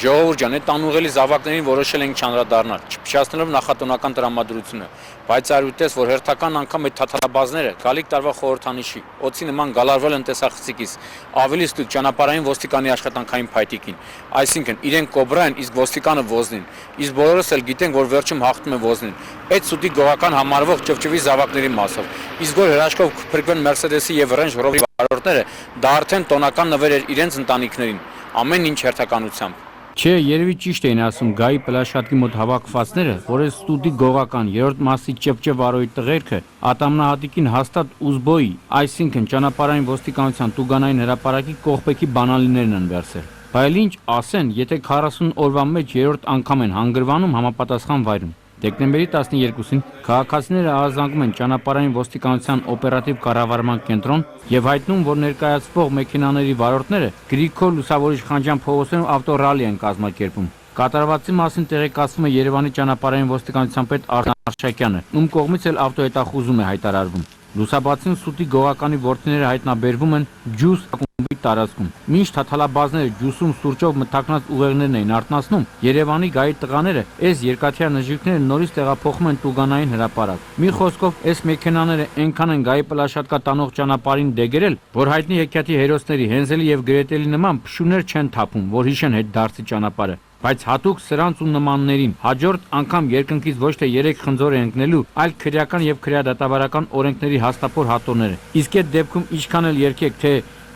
Ժողովուրդ ջան, այդ անուղելի զավակներին որոշել ենք չանդրադառնալ, չփչացնելով նախատոնական տրամադրությունը, բայց արույտես, որ հերթական անգամ այդ թաթարաբազները գալիք տարվա խորհրդանիշի, օծի նման գալարվել են տեսախցիկից, ավելի ստույգ ճանապարհային ոստիկանի աշխատանքային փայտիկին, այսինքն իրենք կոբրա են, իսկ ոստիկանը ոզնին, իսկ բոլորս էլ գիտենք, որ վերջում հաղթում է ոզնին, այդ սուտի գողական համարվող ճվճվի զավակների մասով, իսկ որ հրաշքով կփրկվեն Մերսեդեսի եւ Range Rover-ի վարորդները, դա արդեն տոնական նվեր էր իրենց ընտանիքներին, ամեն ինչ հերթականությամբ։ Չէ, երևի ճիշտ էին ասում գայի պլաշատկի մոտ հավաքվածները, որ այս ստուդի գողական երրորդ մասի ճվճվ արոյի տղերքը ատամնահատիկին հաստատ ուզբոյի, այսինքն ճանապարհային ոստիկանության տուգանային հրապարակի կողպեքի բանալիներն են վերցել։ Բայց ինչ ասեն, եթե 40 օրվա մեջ երրորդ անգամ են հանգրվանում համապատասխան վայրում։ Դեկտեմբերի 12-ին քաղաքացիները ահազանգում են ճանապարհային ոստիկանության օպերատիվ կառավարման կենտրոն եւ հայտնում, որ ներկայացվող մեքենաների վարորդները Գրիգոր Լուսավորիչ Խանջյան փողոցներում ավտոռալի են կազմակերպում։ Կատարվածի մասին տեղեկացվում է Երևանի ճանապարհային ոստիկանության պետ Արսեն Արշակյանը, ում կողմից էլ ավտոհետախուզում է հայտարարվում։ Լուսաբացին սուտի գողականի ворթիները հայտնաբերվում են Ջուս ակումբի տարածքում։ Մինչ թաթալաբազները ջուսում սուրճով մթակնած ուղեղներն էին արտնասնում, Երևանի գայի տղաները այս երկաթյա նժույգները նորից տեղափոխում են տուգանային հրապարակ։ Մի խոսքով, այս մեքենաները այնքան են գայի պլաշատկա տանող ճանապարհին դեգերել, որ հայտնի հեքիաթի հերոսների Հենզելի եւ Գրետելի նման փշուներ չեն թափում, որ հիշեն հետ դարձի ճանապարհը։ Բայց հատուկ սրանց ու նմաններին հաջորդ անգամ երկնքից ոչ թե 3 խնձոր է ընկնելու, այլ քրեական եւ քրեադատավարական օրենքների հաստափոր հատորները։ Իսկ այդ դեպքում ինչքան էլ երկեք, թե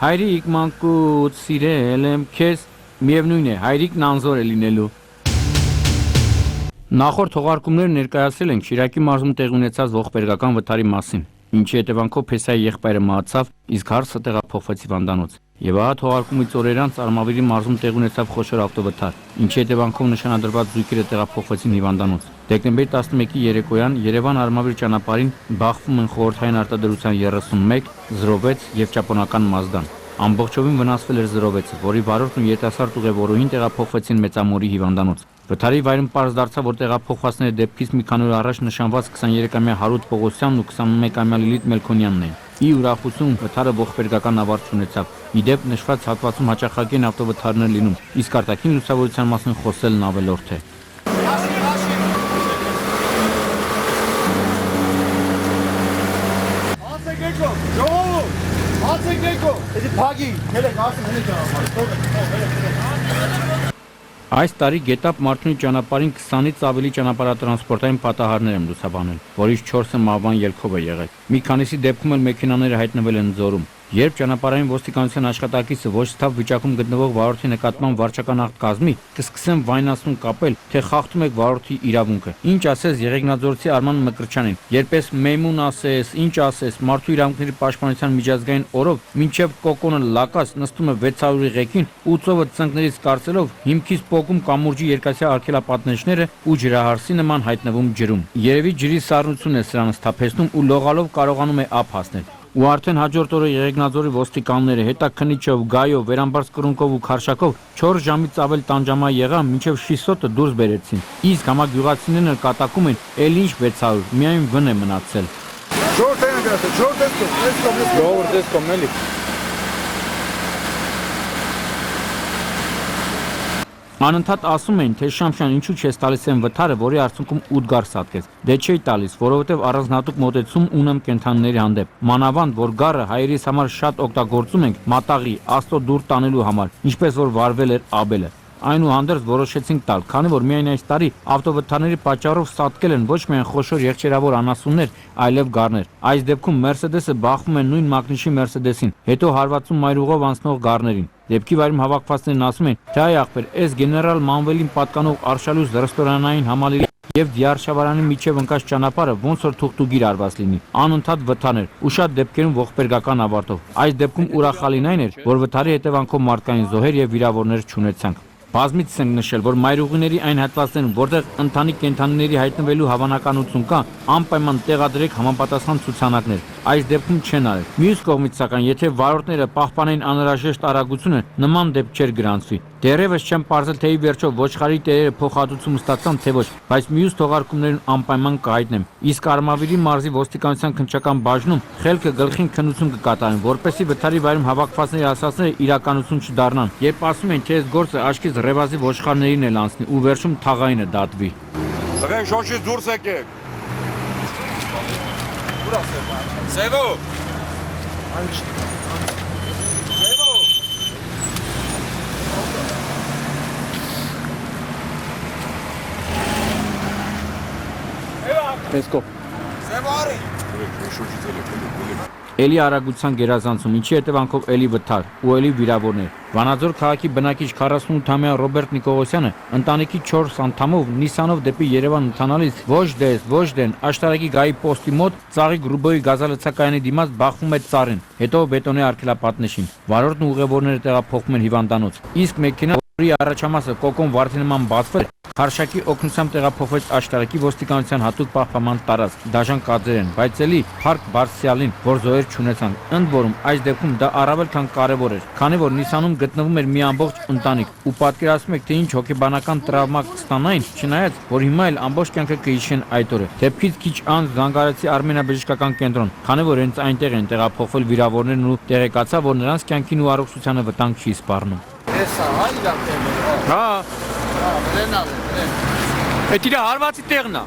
հայրիկ մանկուց սիրել եմ քեզ, միևնույն է, հայրիկն անզոր է լինելու։ Նախորդ թողարկումները ներկայացրել ենք Շիրակի մարզում տեղի ունեցած ողբերգական վթարի մասին, ինչի հետևանքով Փեսայի եղբայրը մահացավ, իսկ հարսը տեղափոխվեց հիվանդանոց։ Եվ ահա թողարկումից օրեր անց Արմավիրի մարզում տեղի ունեցավ խոշոր ավտովթար, ինչի հետևանքով նշանադրված զույգերը տեղափոխվեցին հիվանդանոց։ Դեկտեմբերի 11-ի երեկոյան Երևան-Արմավիր ճանապարհին բախվում են խորհրդային արտադրության 31, 06 եւ ճապոնական Մազդան։ Ամբողջովին վնասվել էր 06-ը, որի վարորդն ու երիտասարդ ուղևորուհին տեղափոխվեցին Մեծամորի հիվանդանոց։ Վթարի վայրում պարզ դարձավ, որ տեղափոխվածները դեպքից մի քանի օր առաջ նշանված 23-ամյա Հարութ Պողոսյանն ու 21-ամյա Լիլիթ Մելքոնյանն էին։ Ի ուրախություն վթարը ողբերգական ավարտ ունեցավ։ Իդեպ նշված հատվածում հաճախակի են ավտովթարներ լինում, իսկ արտաքին լուսավորության մասին խոսելն ավելորդ է։ Այս տարի Գետապ Մարտունի ճանապարհին 20-ից ավելի ճանապարհատրանսպորտային պատահարներ են լուսաբանել, որից 4-ը մահվան ելքով է եղել։ Մի քանիսի դեպքում էլ մեքենաները հայտնվել են ձորում։ Երբ ճանապարհային ոստիկանության աշխատակիցը ոչ սթափ վիճակում գտնվող վարորդի նկատմամբ վարչական ակտ կազմի, կսկսեն վայնասուն կապել, թե խախտում եք վարորդի իրավունքը։ Ինչ ասես Եղեգնաձորցի Արման Մկրտչյանին, երբ ես մեմուն ասես, ինչ ասես, մարդու իրավունքների պաշտպանության միջազգային օրով մինչև կոկոնը լակած նստում է 600-ի ղեկին ու ծովը ծնկներից կարծելով հիմքից պոկում կամուրջի երկաթյա արգելապատնեշները ու ջրահարսի նման հայտնվում ջրում։ Երևի ջրի սառնությունն է սրան սթափեցնում ու լողալով կարողանում է ափ հասնել։ Ու արդեն հաջորդ օրը Եղեգնաձորի ոստիկանները հետաքննիչով, գայով, վերամբարձ կռունկով ու քարշակով 4 ժամից ավել տանջամա եղան, մինչև շիսոտը դուրս բերեցին։ Իսկ համագյուղացիներն էլ կատակում են, էլ ինչ 600, միայն վն է մնացել։ Անընդհատ ասում էին, թե Շամշյան ինչու չես տալիս են վթարը, որի արդյունքում 8 գար սատկեց։ Դե չէի տալիս, որովհետև առանձնահատուկ մոտեցում ունեմ կենդանիների հանդեպ։ Մանավանդ, որ գարը հայերիս համար շատ օգտագործում ենք մատաղի, աստո դուր տանելու համար, ինչպես որ վարվել էր Աբելը։ Այնուհանդերձ որոշեցինք տալ, քանի որ միայն այս տարի ավտովթարների պատճառով սատկել են ոչ միայն խոշոր եղջերավոր անասուններ, այլև գառներ։ Այս դեպքում Մերսեդեսը բախվում է նույն մակնիշի Մերսեդեսին, հետո հարվածում մայրուղով անցնող գառներին։ Դեպքի վայրում հավաքվածներն ասում են, թե այ ախպեր, այս գեներալ Մանվելին պատկանող Արշալույս ռեստորանային համալիրի եւ Դիարշավարանի միջև ընկած ճանապարհը ոնց որ թուղթուգիր արված լինի, անընդհատ վթարներ ու շատ դեպքերում ողբերգական ավարտով։ Այս դեպքում ուրախալին այն էր, որ վթարի հետևանքով մարդկային զոհեր եւ վիրավորներ չունեցանք։ Բազմիցս ենք նշել, որ մայրուղիների այն հատվածներում, որտեղ ընտանիք կենդանիների հայտնվելու հավանականություն կա, անպայման տեղադրեք համապատասխան ցուցանակներ։ Այս դեպքում չեն արել։ Մյուս կողմից, սակայն, եթե վարորդները պահպանեն անհրաժեշտ արագությունը, նման դեպք չէր գրանցվի։ Դեռևս չեմ պարզել թե ի վերջո ոչխարի տերերը փոխհատուցում ստացան թե ոչ, բայց մյուս թողարկումներն անպայման կհայտնեմ։ Իսկ Արմավիրի մարզի ոստիկանության քննչական բաժնում խելքը գլխին քննություն կկատարեն, որպեսզի վթարի վայրում հավաքվածների ասածները իրականություն չդառնան, երբ ասում են թե այս գործը աչքից ռևազի ոչխարներին էլ անցնի ու վերջում թաղայինը դատվի։ Տղեն շոշից դուրս եկեք։ Սևո։ Տեսկո։ Սևո արի։ Շոշից ելեք։ Էլի արագության գերազանցում, ինչի հետևանքով էլի վթար ու էլի վիրավորներ։ Վանաձոր քաղաքի բնակիչ 48-ամյա Ռոբերտ Նիկողոսյանը ընտանիքի 4 անդամով Նիսանով դեպի Երևան ընթանալիս ոչ դեն աշտարակի գայի պոստի մոտ ծաղի գրուբոյի գազալցակայանի դիմաց բախվում է ծառին, հետո բետոնե արգելապատնեշին։ Վարորդն ու ուղևորները տեղափոխվում են հիվանդանոց։ Իսկ մեքենան, որի առաջամասը կոկոն վարդի նման բացվել, Խարշակի օգնությամբ տեղափոխվեց աշտարակի ոստիկանության հատուկ պահպանման տարածք, դաժան կադրեն, բայց էլի Փարք Բարսյալին, որ զոհեր չունեցան։ Ընդ որում, այս դեպքում դա առավել քան կարևոր էր, քանի որ Նիսանում գտնվում էր մի ամբողջ ընտանիք, ու պատկերացնում եք, թե ինչ հոգեբանական տրավմա կստանային, չնայած, որ հիմա էլ ամբողջ կյանքը կհիշեն այդ օրը։ Դեպքից քիչ անց զանգարեցի Արմենաբժշկական կենտրոն, քանի որ հենց այնտեղ են տեղափոխվել վիրավորներն ու տեղեկացա, որ նրանց կյանքին ու առողջությանը վտանգ չի սպառնում։ Հա, Այդ իր հարվածի տեղն է։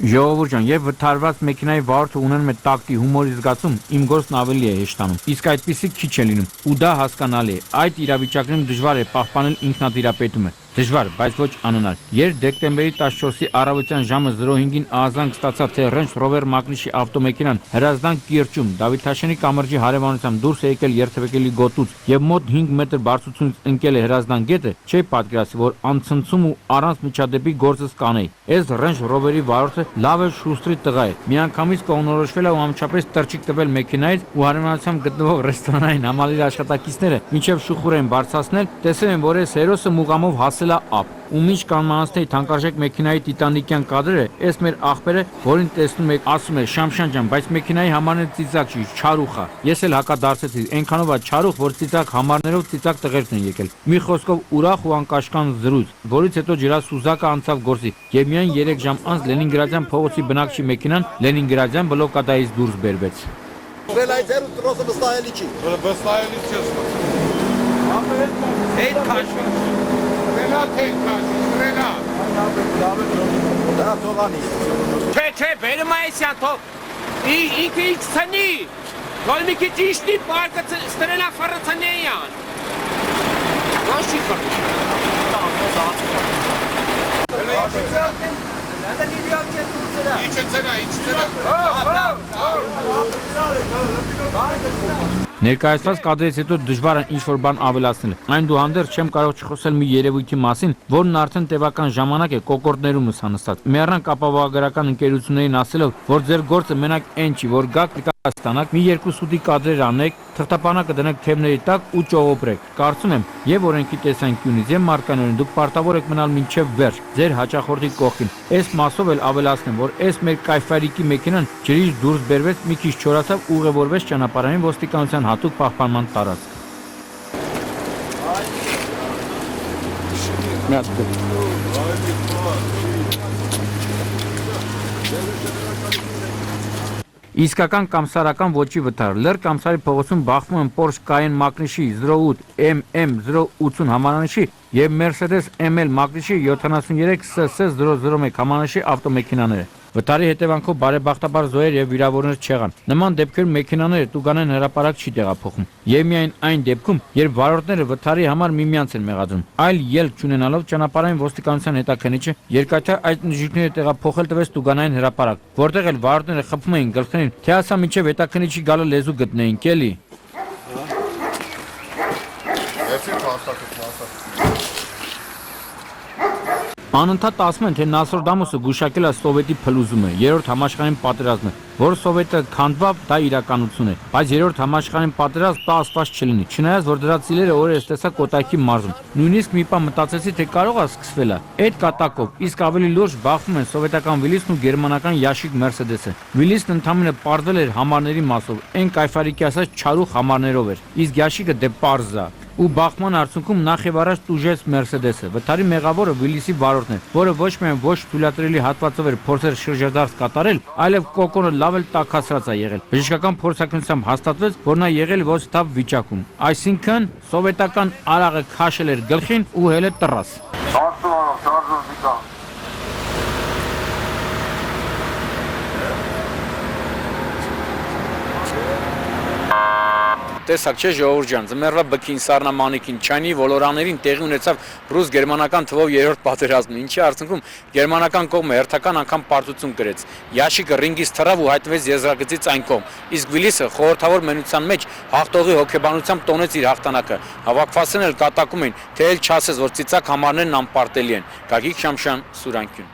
Ժողովուրդ ջան, եւ վթարված մեքենայի վարորդը ունենում է տակտի հումորի զգացում, իմ գործն ավելի է հեշտանում։ Իսկ այդպիսի քիչ է լինում, ու դա հասկանալի է։ Այդ իրավիճակներում դժվար է պահպանել ինքնատիրապետումը։ Դժվար, բայց ոչ անհնար։ Երբ դեկտեմբերի 14-ի առավոտյան ժամը 05-ին ահազանգ ստացա, թե Range Rover Մակնիշի ավտոմեքենան Հրազդան կիրճում Դավիթաշենի կամրջի հարևանությամբ դուրս է եկել երթևեկելի գոտուց եւ մոտ 5 մետր բարձրությունից ընկել է Հրազդան գետը, չէի պատկերացրի, որ անցնցում ու առանց միջադեպի գործս կանեի։ Այս Range Rover-ի վարորդը լավ է շուստրի տղա է։ Միանգամից կողնորոշվել է ու ամչապես տրջիկ տվել մեքենայից ու հարևանությամբ գտնվող ռեստորանային համալիրի աշխատակիցները մինչև շուխուր են բարձրացնել, տեսել են, որ այս հերոսը մուղամով հասել է ապ։ Ու մինչ կանմանացնեի թանկարժեք մեքենայի տիտանիկյան կադրերը, այս մեր աղբերը, որին տեսնում եք, ասում է Շամշան ջան, բայց մեքենայի համարն ծիծակ չի, չարուխ է։ Ես էլ հակադարձեցի, այնքանով է չարուխ, որ ծիծակ համարներով ծիծակ տղերքն են եկել։ Մի խոսքով ուրախ ու անկաշկան զրույց, որից հետո ջրասուզակը անցավ գործի, եւ միայն 3 ժամ անց Լենինգրադյան փողոցի բնակչի մեքենան Լենինգրադյան բլոկադայից դուրս բերվեց։ Վելայցեր ու տրոսը վստահելի չի։ Վստահելի չես։ Այդ քաշվի։ Վելա թեք քաշվի, վելա։ Դա թողանի։ Չէ, բերում այսյան թող։ Ինքը ինչ ցնի։ Գոլմիկի ճիշտի պարկը ստրենա ֆարացանեյան։ Ոչի կար։ Ներկայացված կադրից հետո դժվար է ինչ-որ բան ավելացնել։ Այնուհանդերձ չեմ կարող չխոսել մի երևույթի մասին, որն արդեն տևական ժամանակ է կոկորդներում նստած։ Մեռանք ապահովագրական ընկերություններին ասելով, որ ձեր գործը մենակ այն չի, որ գաք ստանաք, մի 2 սուտի կադրեր անեք, թղթապանակը դնեք թեմների տակ ու ճողոպրեք։ Կարծում եմ, եւ օրենքի տեսանկյունից եւ մարկանորեն դուք պարտավոր եք մնալ մինչեւ վերջ ձեր հաճախորդի կողքին։ Այս մասով էլ ավելացնեմ, որ այս մեր կայֆարիկի մեքենան ջրից դուրս բերվեց, մի քիչ չորացավ, ուղևորվեց ճանապարհային ոստիկանության հատուկ պահպանման տարածք։ Իսկական կամսարական ոչի վթար։ Լեռ կամսարի փողոցում բախվում են Porsche Cayenne Մակնիշի 08 MM 080 համարանիշի եւ Mercedes ML Մակնիշի 73 SS 001 համարանիշի ավտոմեքենաները։ Վթարի հետևանքով բարեբախտաբար զոհեր եւ վիրավորներ չեղան։ Նման դեպքերում մեքենաները տուգանեն հրապարակ չի տեղափոխում։ Եվ միայն այն դեպքում, երբ վարորդները վթարի համար միմյանց են մեղադրում։ Այլ ելք չունենալով ճանապարհային ոստիկանության հետաքննիչը երկաթյա այդ նժիշկները տեղափոխել տվեց տուգանային հրապարակ, որտեղ էլ վարորդները խփում էին գլխներին, թե ասա մինչև հետաքննիչի գալը լեզու գտնեին, էլի։ Անընդհատ ասում են, թե Նասրոդամոսը գուշակել է Սովետի փլուզումը, երրորդ համաշխարհային պատերազմը, որ Սովետը քանդվավ, դա իրականություն է, բայց երրորդ համաշխարհային պատերազմ դա աստված չլինի, չնայած որ դրա ծիլերը օրերս տեսա Կոտայքի մարզում։ Նույնիսկ մի բան մտածեցի, թե կարող է սկսվել է այդ կատակով, իսկ ավելի լուրջ բախվում են սովետական Վիլիսն ու գերմանական Յաշիկ Մերսեդեսը։ Վիլիսն ընդամենը պարզվել էր համարների մասով, այն կայֆարիկի ասած չարուխ համարներով էր, իսկ Յաշիկը դե պարզ է։ Ու բախման արդյունքում նախ եւ առաջ տուժեց Մերսեդեսը։ Վթարի մեղավորը Վիլիսի վարորդն էր, որը ոչ միայն ոչ թույլատրելի հատվածով էր փորձել շրջադարձ կատարել, այլև կոկոնը լավ էլ տաքացրած է եղել։ Բժշկական փորձակնությամբ հաստատվեց, որ նա եղել ոչ թափ վիճակում, այսինքն սովետական արաղը քաշել էր գլխին ու հել է տրաս։ Տեսակ չէ ժողովուրդ ջան, ձմեռվա բքին, սառնամանիքին, չայնի ոլորաներին տեղի ունեցավ ռուս-գերմանական թվով երրորդ պատերազմը, ինչի արդյունքում գերմանական կողմը հերթական անգամ պարտություն կրեց։ Յաշիկը ռինգից թռավ ու հայտնվեց եզրագծից այն կողմ, իսկ Վիլիսը խորհրդավոր մենության մեջ հաղթողի հոգեբանությամբ տոնեց իր հաղթանակը։ Հավաքվածներն էլ կատակում էին, թե էլ չասես, որ ծիծակ համարներն անպարտելի են։ Գագիկ Շամշյան, Սուրանկյուն։